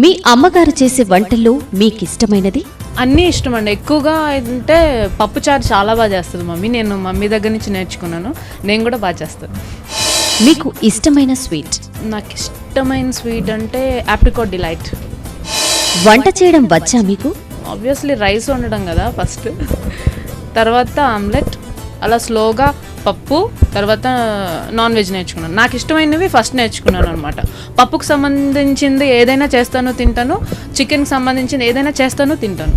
మీ అమ్మగారు చేసే వంటల్లో మీకిష్టమైనది? అన్నీ ఇష్టం అండి. ఎక్కువగా అంటే పప్పుచారు చాలా బాగా చేస్తుంది మమ్మీ. నేను మమ్మీ దగ్గర నుంచి నేర్చుకున్నాను. నేను కూడా బాగా చేస్తాను. మీకు ఇష్టమైన స్వీట్? నాకు ఇష్టమైన స్వీట్ అంటే ఆప్రికాట్ డిలైట్. వంట చేయడం వచ్చా మీకు? ఆబ్వియస్లీ రైస్ వండడం కదా ఫస్ట్, తర్వాత ఆమ్లెట్, అలా స్లోగా పప్పు, తర్వాత నాన్ వెజ్ నేర్చుకున్నాను. నాకు ఇష్టమైనవి ఫస్ట్ నేర్చుకున్నాను అనమాట. పప్పుకు సంబంధించింది ఏదైనా చేస్తాను తింటాను, చికెన్కి సంబంధించింది ఏదైనా చేస్తాను తింటాను.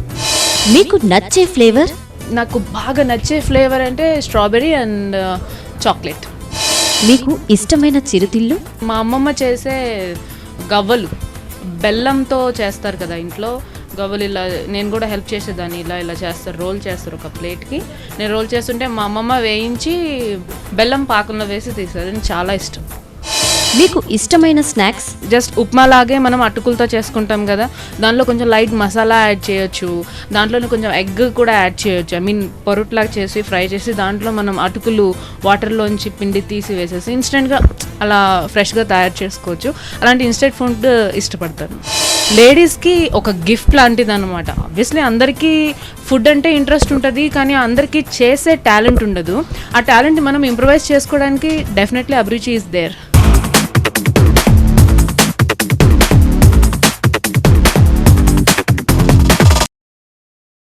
మీకు నచ్చే ఫ్లేవర్? నాకు బాగా నచ్చే ఫ్లేవర్ అంటే స్ట్రాబెర్రీ అండ్ చాక్లెట్. మీకు ఇష్టమైన చిరుతిళ్ళు? మా అమ్మమ్మ చేసే గవ్వలు బెల్లంతో చేస్తారు కదా ఇంట్లో గవ్వలు. ఇలా నేను కూడా హెల్ప్ చేసేదాన్ని. ఇలా చేస్తారు, రోల్ చేస్తారు ఒక ప్లేట్కి. నేను రోల్ చేస్తుంటే మా అమ్మమ్మ వేయించి బెల్లం పాకంలో వేసి తీస్తారు. అది చాలా ఇష్టం. మీకు ఇష్టమైన స్నాక్స్? జస్ట్ ఉప్మా లాగే మనం అటుకులతో చేసుకుంటాం కదా, దాంట్లో కొంచెం లైట్ మసాలా యాడ్ చేయొచ్చు, దాంట్లోనే కొంచెం ఎగ్ కూడా యాడ్ చేయొచ్చు. ఐ మీన్ పొరుట్లాగా చేసి ఫ్రై చేసి దాంట్లో మనం అటుకులు వాటర్లోంచి పిండి తీసి వేసేసి ఇన్స్టెంట్గా అలా ఫ్రెష్గా తయారు చేసుకోవచ్చు. అలాంటి ఇన్స్టెంట్ ఫుడ్ ఇష్టపడతాను. లేడీస్కి ఒక గిఫ్ట్ లాంటిది అనమాట. ఆబ్వియస్లీ అందరికీ ఫుడ్ అంటే ఇంట్రెస్ట్ ఉంటుంది, కానీ అందరికీ చేసే టాలెంట్ ఉండదు. ఆ టాలెంట్ మనం ఇంప్రూవైజ్ చేసుకోవడానికి డెఫినెట్లీ అభిరుచి ఈజ్ దేర్.